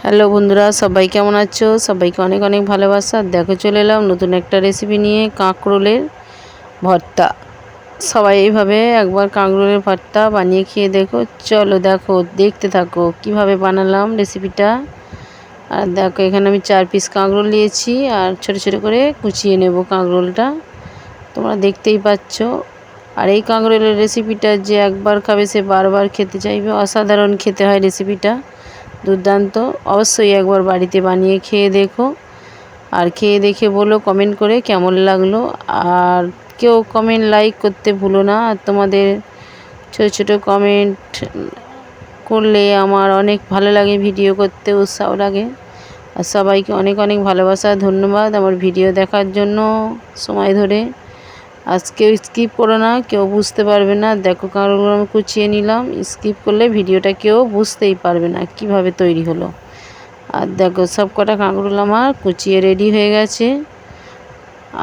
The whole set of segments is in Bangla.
হ্যালো বন্ধুরা, সবাই কেমন আছো? সবাইকে অনেক অনেক ভালোবাসা। দেখো চলে এলাম নতুন একটা রেসিপি নিয়ে, কাঁকরোলের ভর্তা। সবাই এইভাবে একবার কাঁকরোলের ভর্তা বানিয়ে খেয়ে দেখো। চলো দেখো, দেখতে থাকো কিভাবে বানালাম রেসিপিটা। আর দেখো এখানে আমি 4 পিস কাঁকরোল নিয়েছি আর ছোট ছোট করে কুচিয়ে নেব কাঁকরোলটা। তোমরা দেখতেই পাচ্ছ। আর এই কাঁকরোলের রেসিপিটা যে একবার খাবে সে বারবার খেতে চাইবে। অসাধারণ খেতে হয় রেসিপিটা, দুর্দান্ত। অবশ্যই একবার বাড়িতে বানিয়ে খেয়ে দেখো, আর খেয়ে দেখে বলো কমেন্ট করে কেমন লাগলো। আর কেউ কমেন্ট লাইক করতে ভুলো না। আর তোমাদের ছোটো ছোটো কমেন্ট করলে আমার অনেক ভালো লাগে, ভিডিও করতে উৎসাহ লাগে। আর সবাইকে অনেক অনেক ভালোবাসা, ধন্যবাদ আমার ভিডিও দেখার জন্য সময় ধরে। আজ কেউ স্কিপ করো না, কেউ বুঝতে পারবে না। দেখো কাঁকরোলগুলো আমি কুচিয়ে নিলাম, স্কিপ করলে ভিডিওটা কেউ বুঝতেই পারবে না কিভাবে তৈরি হলো। আর দেখো সব কটা কাঁকরোল আমার কুচিয়ে রেডি হয়ে গেছে।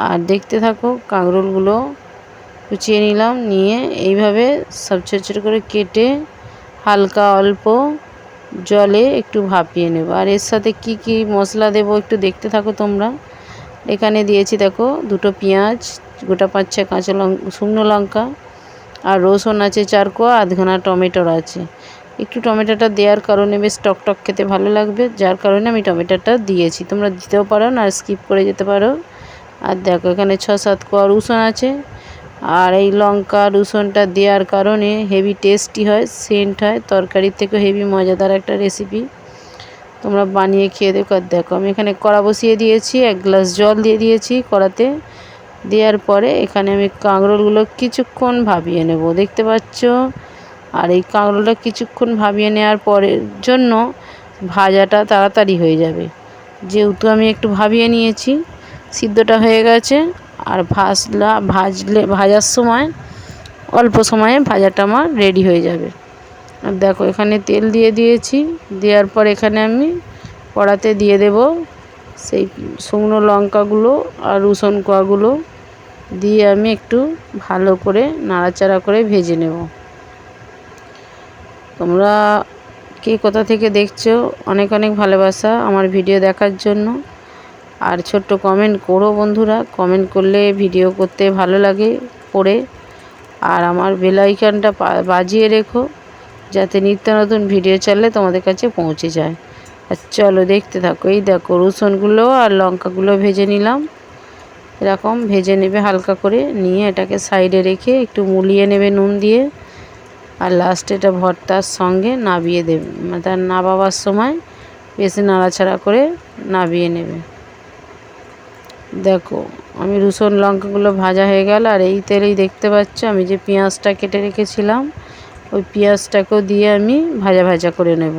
আর দেখতে থাকো, কাঁকরোলগুলো কুচিয়ে নিলাম, নিয়ে এইভাবে সব ছোটো ছোটো করে কেটে হালকা অল্প জলে একটু ভাপিয়ে নেব। আর এর সাথে কি কি মশলা দেবো একটু দেখতে থাকো তোমরা। এখানে দিয়েছি দেখো 2টো পেঁয়াজ, গোটা 5-6 কাঁচা লঙ্কা, শুকনো লঙ্কা, আর রসুন আছে 4 কোয়া, আধখানা টমেটোর আছে। একটু টমেটোটা দেওয়ার কারণে বেশ টক খেতে ভালো লাগবে, যার কারণে আমি টমেটোটা দিয়েছি। তোমরা দিতেও পারো না, স্কিপ করে যেতে পারো। আর দেখো এখানে 6-7 কোয়া রসুন আছে। আর এই লঙ্কা রসুনটা দেওয়ার কারণে হেভি টেস্টি হয়, সেন্ট হয়, তরকারির থেকে হেভি মজাদার একটা রেসিপি। তোমরা বানিয়ে খেয়ে দেখো। আর দেখো আমি এখানে কড়া বসিয়ে দিয়েছি, 1 গ্লাস জল দিয়ে দিয়েছি কড়াতে। দেওয়ার পরে এখানে আমি কাঁকরোলগুলো কিছুক্ষণ ভাপিয়ে নেব, দেখতে পাচ্ছ। আর এই কাঁকরোলটা কিছুক্ষণ ভাপিয়ে নেওয়ার পরের জন্য ভাজাটা তাড়াতাড়ি হয়ে যাবে, যেহেতু আমি একটু ভাপিয়ে নিয়েছি, সিদ্ধটা হয়ে গেছে। আর ভাজার সময় অল্প সময়ে ভাজাটা আমার রেডি হয়ে যাবে। আর দেখো এখানে তেল দিয়ে দিয়েছি। দেওয়ার পর এখানে আমি কড়াতে দিয়ে দেব সেই শুকনো লঙ্কাগুলো আর রসুন কোয়াগুলো দিয়ে আমি একটু ভালো করে নাড়াচাড়া করে ভেজে নেব। তোমরা কে কোথা থেকে দেখছো, অনেক অনেক ভালোবাসা আমার ভিডিও দেখার জন্য। আর ছোট্ট কমেন্ট করো বন্ধুরা, কমেন্ট করলে ভিডিও করতে ভালো লাগে পড়ে। আর আমার বেল আইকনটা বাজিয়ে রেখো, যাতে নিত্য নতুন ভিডিও চাইলে তোমাদের কাছে পৌঁছে যায়। আর চলো দেখতে থাকো। এই দেখো রসুনগুলো আর লঙ্কাগুলো ভেজে নিলাম, এরকম ভেজে নেবে হালকা করে, নিয়ে এটাকে সাইডে রেখে একটু মুলিয়ে নেবে নুন দিয়ে। আর লাস্টে এটা ভর্তার সঙ্গে নাবিয়ে দেবে, মানে তার নাবাবার সময় বেশি নাড়াচাড়া করে নাবিয়ে নেবে। দেখো আমি রসুন লঙ্কাগুলো ভাজা হয়ে গেল। আর এই তেলেই দেখতে পাচ্ছ আমি যে পেঁয়াজটা কেটে রেখেছিলাম, ওই পেঁয়াজটাকেও দিয়ে আমি ভাজা ভাজা করে নেব।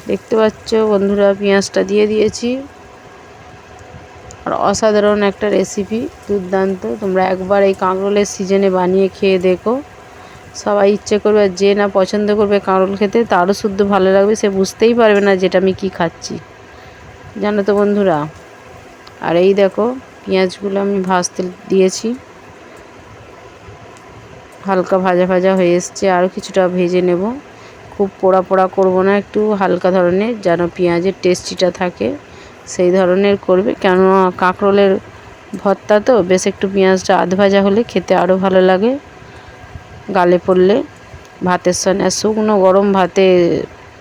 দেখতে পাচ্ছ বন্ধুরা, পেঁয়াজটা দিয়ে দিয়েছি। আর অসাধারণ একটা রেসিপি, দুর্দান্ত। তোমরা একবার এই কাঁকরোলের সিজনে বানিয়ে খেয়ে দেখো, সবাই ইচ্ছে করবে। আর যে না পছন্দ করবে কাঁকরোল খেতে, তারও শুদ্ধ ভালো লাগবে, সে বুঝতেই পারবে না যেটা আমি কি খাচ্ছি, জানো তো বন্ধুরা। আর এই দেখো পেঁয়াজগুলো আমি ভাজতে দিয়েছি, হালকা ভাজা ভাজা হয়ে এসছে। আরও কিছুটা ভেজে নেব, খুব পোড়া পোড়া করব না, একটু হালকা ধরনের, যেন পেঁয়াজের টেস্টিটা থাকে সেই ধরনের করবে। কেননা কাঁকরোলের ভর্তা তো বেশ একটু পেঁয়াজটা আধ ভাজা হলে খেতে আরও ভালো লাগে, গালে পড়লে ভাতের সঙ্গে। আর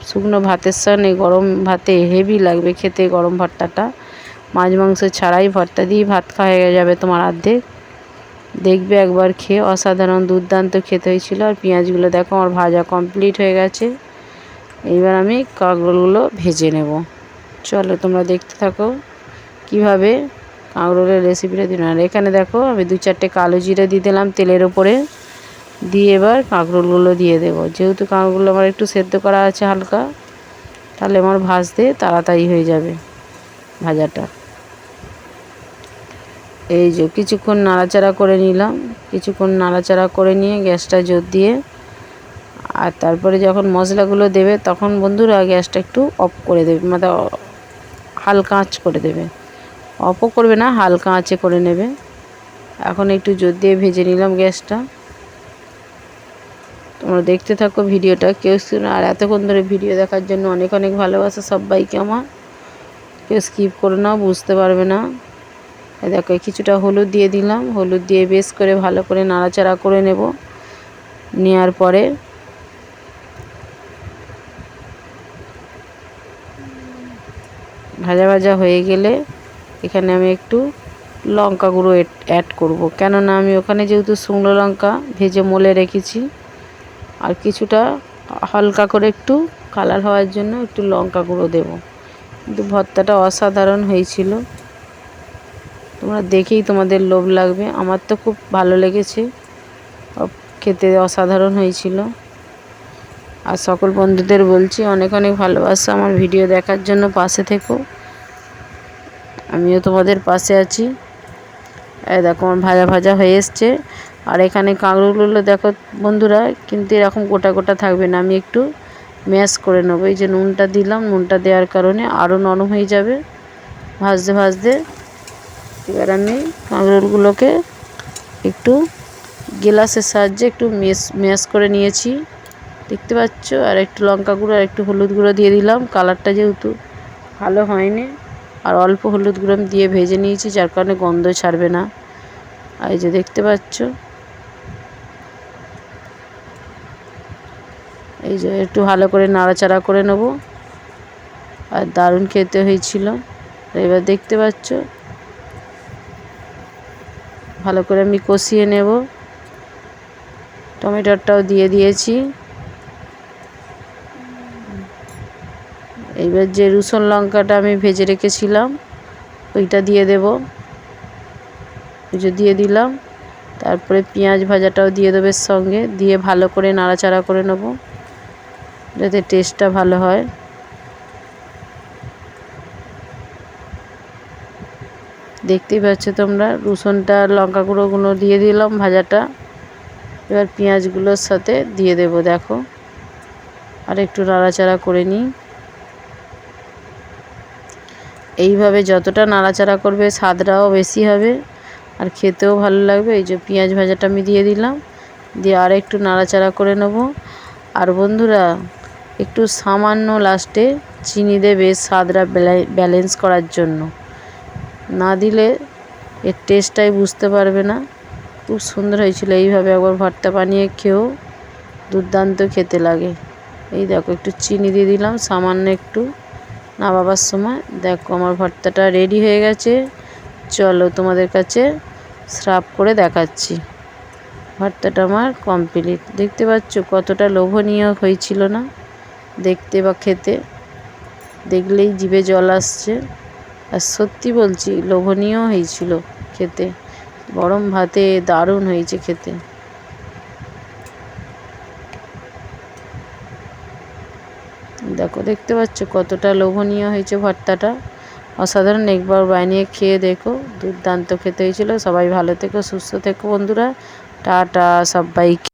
শুকনো ভাতের সঙ্গে গরম ভাতে হেভি লাগবে খেতে গরম ভর্তাটা। মাছ মাংস ছাড়াই ভর্তা দিয়ে ভাত খাওয়া হয়ে যাবে তোমার অর্ধেক। দেখবে একবার খেয়ে, অসাধারণ দুর্দান্ত খেতে হয়েছিল। আর পেঁয়াজগুলো দেখো আমার ভাজা কমপ্লিট হয়ে গেছে। এইবার আমি কাঁকরোলগুলো ভেজে নেব। চলো তোমরা দেখতে থাকো কিভাবে কাঁকরোলের রেসিপিটা দিলাম। আর এখানে দেখো আমি 2-4টে কালো জিরে দিয়ে দিলাম তেলের ওপরে, দিয়ে এবার কাঁকরোলগুলো দিয়ে দেবো। যেহেতু কাঁকরোলগুলো আমার একটু সেদ্ধ করা আছে হালকা, তাহলে আমার ভাজতে তাড়াতাড়ি হয়ে যাবে ভাজাটা। এই যে কিছুক্ষণ নাড়াচাড়া করে নিলাম, কিছুক্ষণ নাড়াচাড়া করে নিয়ে গ্যাসটা জোর দিয়ে, আর তারপরে যখন মশলাগুলো দেবে তখন বন্ধুরা গ্যাসটা একটু অফ করে দেবে, মানে হালকা আঁচ করে দেবে, অফও করবে না, হালকা আঁচে করে নেবে। এখন একটু জোর দিয়ে ভেজে নিলাম গ্যাসটা। তোমরা দেখতে থাকো ভিডিওটা, কেউ আর এতক্ষণ ধরে ভিডিও দেখার জন্য অনেক অনেক ভালোবাসা সবাইকে আমার। কেউ স্কিপ করো না, বুঝতে পারবে না। দেখো কিছুটা হলুদ দিয়ে দিলাম, হলুদ দিয়ে বেশ করে ভালো করে নাড়াচাড়া করে নেব। নেওয়ার পরে ভাজা ভাজা হয়ে গেলে এখানে আমি একটু লঙ্কা গুঁড়ো অ্যাড করব, কেননা আমি ওখানে যেহেতু শুকনো লঙ্কা ভেজে মলে রেখেছি। আর কিছুটা হালকা করে একটু কালার হওয়ার জন্য একটু লঙ্কা গুঁড়ো দেব। কিন্তু ভর্তাটা অসাধারণ হয়েছিল, তোমরা দেখেই তোমাদের লোভ লাগবে। আমার তো খুব ভালো লেগেছে, খেতে অসাধারণ হয়েছিল। আর সকল বন্ধুদের বলছি অনেক অনেক ভালোবাসা, আমার ভিডিও দেখার জন্য পাশে থেকো, আমিও তোমাদের পাশে আছি। এই দেখো আমার ভাজা ভাজা হয়ে এসছে। আর এখানে কাঁকড়গুলো দেখো বন্ধুরা কিন্তু এরকম গোটা গোটা থাকবে না, আমি একটু ম্যাশ করে নেবো। এই যে নুনটা দিলাম, নুনটা দেওয়ার কারণে আরও নরম হয়ে যাবে ভাজতে ভাজতে। এবার আমি কাঁকড়গুলোকে একটু গ্লাসের সাহায্যে একটু ম্যাশ করে নিয়েছি, দেখতে পাচ্ছ। আর একটু লঙ্কা গুঁড়ো আর একটু হলুদ গুঁড়ো দিয়ে দিলাম, কালারটা যেহেতু ভালো হয়নি। আর অল্প হলুদ গুঁড়ো দিয়ে ভেজে নিয়েছি, যার কারণে গন্ধ ছাড়বে না। আর এই যে দেখতে পাচ্ছ, এই যে একটু ভালো করে নাড়াচাড়া করে নেব। আর দারুণ খেতে হয়েছিল। এবার দেখতে পাচ্ছ ভালো করে আমি কষিয়ে নেব। টমেটোটাও দিয়ে দিয়েছি। এইবার যে রসুন লঙ্কাটা আমি ভেজে রেখেছিলাম ওইটা দিয়ে দেব, ওই যে দিয়ে দিলাম। তারপরে পেঁয়াজ ভাজাটাও দিয়ে দেবে সঙ্গে, দিয়ে ভালো করে নাড়াচাড়া করে নেব যাতে টেস্টটা ভালো হয়। দেখতেই পাচ্ছ তোমরা, রসুনটা লঙ্কা গুঁড়োগুলো দিয়ে দিলাম ভাজাটা। এবার পেঁয়াজগুলোর সাথে দিয়ে দেব, দেখো। আর একটু নাড়াচাড়া করে নিই। এইভাবে যতটা নাড়াচাড়া করবে স্বাদটাও বেশি হবে আর খেতেও ভালো লাগবে। এই যে পেঁয়াজ ভাজাটা আমি দিয়ে দিলাম, দিয়ে আর একটু নাড়াচাড়া করে নেব। আর বন্ধুরা একটু সামান্য লাস্টে চিনি দেবে স্বাদটা ব্যালেন্স করার জন্য, না দিলে এর টেস্টটাই বুঝতে পারবে না। খুব সুন্দর হয়েছিল, এইভাবে একবার ভর্তা বানিয়ে খেয়েও দুর্দান্ত খেতে লাগে। এই দেখো একটু চিনি দিয়ে দিলাম সামান্য একটু নামাবার সময়। দেখো আমার ভর্তাটা রেডি হয়ে গেছে। চলো তোমাদের কাছে সার্ভ করে দেখাচ্ছি। ভর্তাটা আমার কমপ্লিট। দেখতে পাচ্ছ কতটা লোভনীয় হয়েছিল না দেখতে বা খেতে, দেখলেই জিভে জল আসছে। আর সত্যি বলছি লোভনীয় হয়েছিল খেতে, গরম ভাতে দারুণ হয়েছে খেতে। দেখো দেখতে পাচ্ছ কতটা লোভনীয় হয়েছে ভর্তাটা, অসাধারণ। একবার বানিয়ে খেয়ে দেখো, দুর্দান্ত খেতে হয়েছিল। সবাই ভালো থেকো, সুস্থ থেকো বন্ধুরা। টাটা সবাইকে।